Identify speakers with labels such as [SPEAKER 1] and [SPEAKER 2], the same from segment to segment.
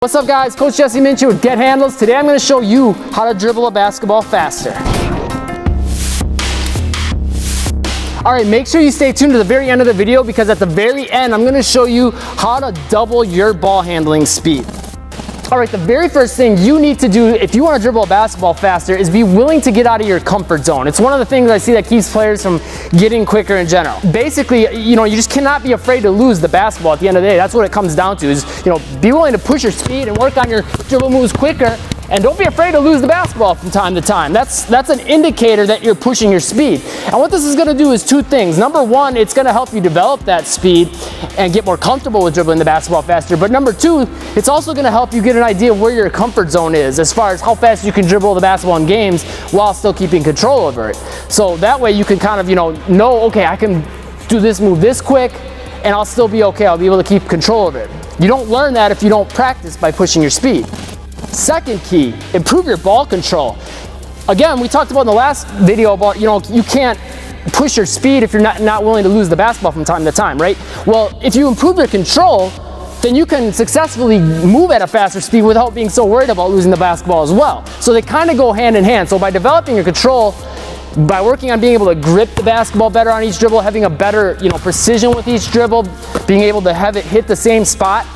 [SPEAKER 1] What's up guys, Coach Jesse Minchie with Get Handles. Today I'm going to show you how to dribble a basketball faster. Alright, make sure you stay tuned to the very end of the video because at the very end I'm going to show you how to double your ball handling speed. Alright, the very first thing you need to do if you want to dribble a basketball faster is be willing to get out of your comfort zone. It's one of the things I see that keeps players from getting quicker in general. Basically, you just cannot be afraid to lose the basketball at the end of the day. That's what it comes down to is, be willing to push your speed and work on your dribble moves quicker. And don't be afraid to lose the basketball from time to time. That's an indicator that you're pushing your speed. And what this is going to do is two things. Number one, it's going to help you develop that speed and get more comfortable with dribbling the basketball faster. But number two, it's also going to help you get an idea of where your comfort zone is as far as how fast you can dribble the basketball in games while still keeping control over it. So that way you can kind of, know, okay, I can do this move this quick and I'll still be okay. I'll be able to keep control of it. You don't learn that if you don't practice by pushing your speed. Second key, improve your ball control. Again, we talked about in the last video about, you can't push your speed if you're not willing to lose the basketball from time to time, right? Well, if you improve your control, then you can successfully move at a faster speed without being so worried about losing the basketball as well. So they kind of go hand in hand. So by developing your control, by working on being able to grip the basketball better on each dribble, having a better, precision with each dribble, being able to have it hit the same spot,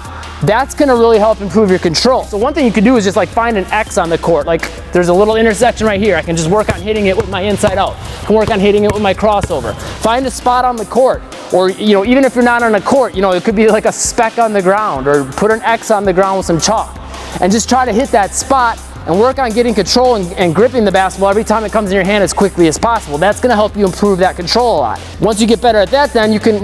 [SPEAKER 1] that's going to really help improve your control. So one thing you can do is just find an X on the court. There's a little intersection right here. I can just work on hitting it with my inside out. I can work on hitting it with my crossover. Find a spot on the court, or even if you're not on a court, it could be like a speck on the ground, or put an X on the ground with some chalk and just try to hit that spot and work on getting control and gripping the basketball every time it comes in your hand as quickly as possible. That's going to help you improve that control a lot. Once you get better at that, then you can,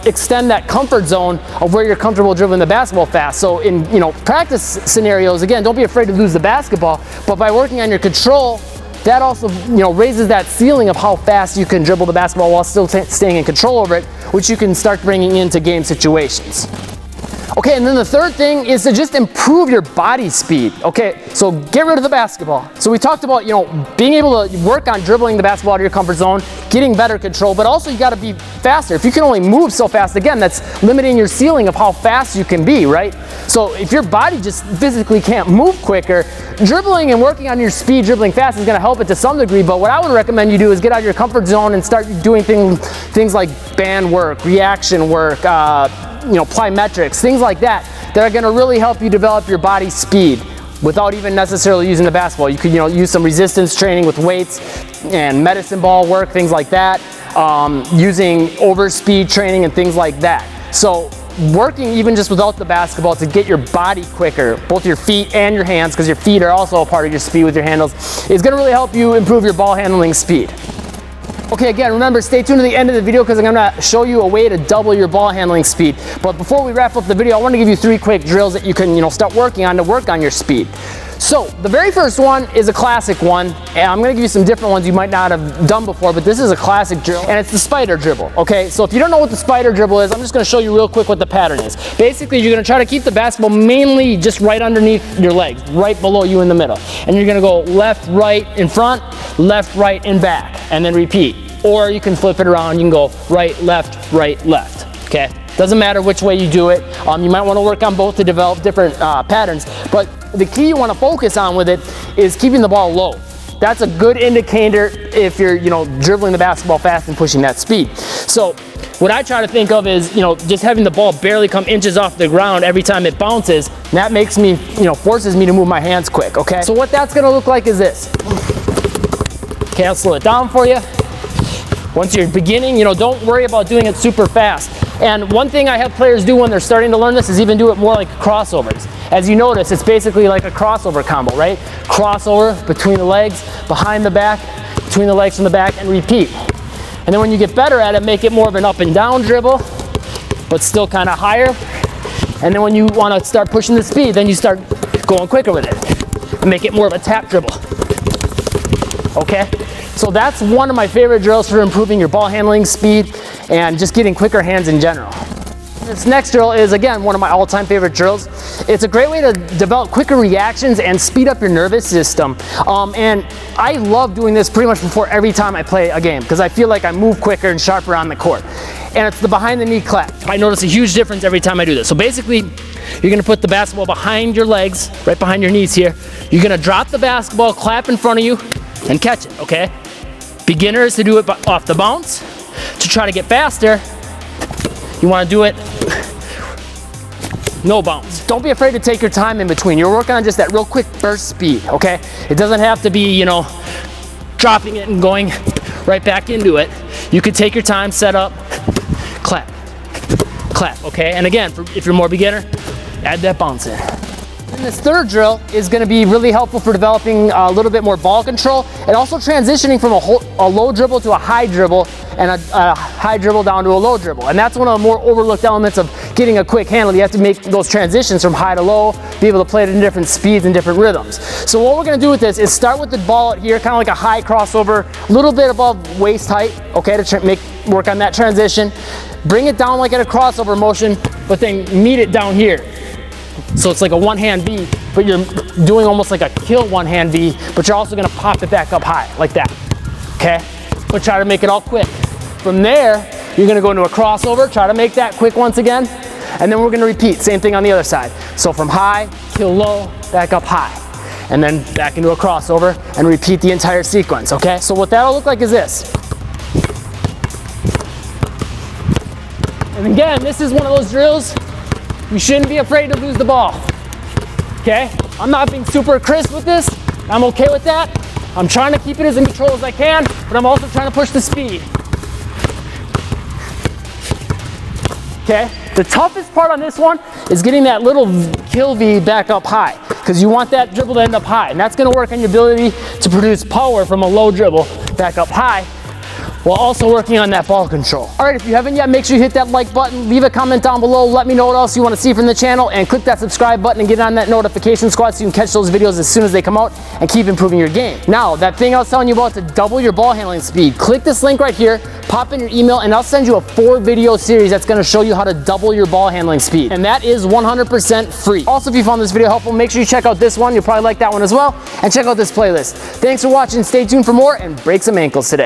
[SPEAKER 1] extend that comfort zone of where you're comfortable dribbling the basketball fast. So in, practice scenarios, again, don't be afraid to lose the basketball, but by working on your control, that also, raises that ceiling of how fast you can dribble the basketball while still staying in control over it, which you can start bringing into game situations. Okay, and then the third thing is to just improve your body speed. Okay, so get rid of the basketball. So we talked about, being able to work on dribbling the basketball out of your comfort zone, getting better control, but also you got to be faster. If you can only move so fast, again, that's limiting your ceiling of how fast you can be, right? So if your body just physically can't move quicker, dribbling and working on your speed, dribbling fast is going to help it to some degree, but what I would recommend you do is get out of your comfort zone and start doing things like band work, reaction work, plyometrics, things like that are going to really help you develop your body speed without even necessarily using the basketball. You could use some resistance training with weights and medicine ball work, things like that, using overspeed training and things like that. So working even just without the basketball to get your body quicker, both your feet and your hands, because your feet are also a part of your speed with your handles, is going to really help you improve your ball handling speed. Okay, again, remember, stay tuned to the end of the video because I'm going to show you a way to double your ball handling speed. But before we wrap up the video, I want to give you 3 quick drills that you can, start working on to work on your speed. So the very first one is a classic one, and I'm going to give you some different ones you might not have done before, but this is a classic drill, and it's the spider dribble, okay? So if you don't know what the spider dribble is, I'm just going to show you real quick what the pattern is. Basically, you're going to try to keep the basketball mainly just right underneath your legs, right below you in the middle. And you're going to go left, right, in front, left, right, and back, and then repeat. Or you can flip it around, you can go right, left, okay? Doesn't matter which way you do it. You might want to work on both to develop different patterns, but the key you want to focus on with it is keeping the ball low. That's a good indicator if you're, dribbling the basketball fast and pushing that speed. So what I try to think of is, just having the ball barely come inches off the ground every time it bounces. That makes me, forces me to move my hands quick, okay? So what that's going to look like is this. Okay, I'll slow it down for you. Once you're beginning, don't worry about doing it super fast. And one thing I have players do when they're starting to learn this is even do it more like crossovers. As you notice, it's basically like a crossover combo, right? Crossover between the legs, behind the back, between the legs from the back, and repeat. And then when you get better at it, make it more of an up and down dribble, but still kind of higher. And then when you want to start pushing the speed, then you start going quicker with it. And make it more of a tap dribble. Okay? So that's one of my favorite drills for improving your ball handling speed and just getting quicker hands in general. This next drill is, again, one of my all-time favorite drills, It's a great way to develop quicker reactions and speed up your nervous system. And I love doing this pretty much before every time I play a game because I feel like I move quicker and sharper on the court. And it's the behind the knee clap. I notice a huge difference every time I do this. So basically, you're gonna put the basketball behind your legs, right behind your knees here. You're gonna drop the basketball, clap in front of you, and catch it, okay? Beginners to do it off the bounce. To try to get faster, you wanna do it no bounce. Don't be afraid to take your time in between. You're working on just that real quick burst speed, okay? It doesn't have to be, you know, dropping it and going right back into it. You could take your time, set up, clap, clap, okay? And again, if you're more beginner, add that bounce in. And this third drill is gonna be really helpful for developing a little bit more ball control and also transitioning from a low dribble to a high dribble and a high dribble down to a low dribble. And that's one of the more overlooked elements of getting a quick handle. You have to make those transitions from high to low, be able to play it in different speeds and different rhythms. So what we're gonna do with this is start with the ball out here, kind of like a high crossover, a little bit above waist height, okay, to work on that transition. Bring it down like at a crossover motion, but then meet it down here. So it's like a one-hand V, but you're doing almost like a kill one-hand V, but you're also gonna pop it back up high, like that, okay? But try to make it all quick. From there, you're gonna go into a crossover, try to make that quick once again, and then we're gonna repeat, same thing on the other side. So from high, kill low, back up high, and then back into a crossover, and repeat the entire sequence, okay? So what that'll look like is this. And again, this is one of those drills you shouldn't be afraid to lose the ball, okay? I'm not being super crisp with this. I'm okay with that. I'm trying to keep it as in control as I can, but I'm also trying to push the speed. Okay? The toughest part on this one is getting that little kill V back up high because you want that dribble to end up high, and that's gonna work on your ability to produce power from a low dribble back up high, while also working on that ball control. All right, if you haven't yet, make sure you hit that like button, leave a comment down below, let me know what else you want to see from the channel, and click that subscribe button and get on that notification squad so you can catch those videos as soon as they come out and keep improving your game. Now, that thing I was telling you about to double your ball handling speed, click this link right here, pop in your email, and I'll send you a 4-video series that's going to show you how to double your ball handling speed. And that is 100% free. Also, if you found this video helpful, make sure you check out this one. You'll probably like that one as well. And check out this playlist. Thanks for watching. Stay tuned for more and break some ankles today.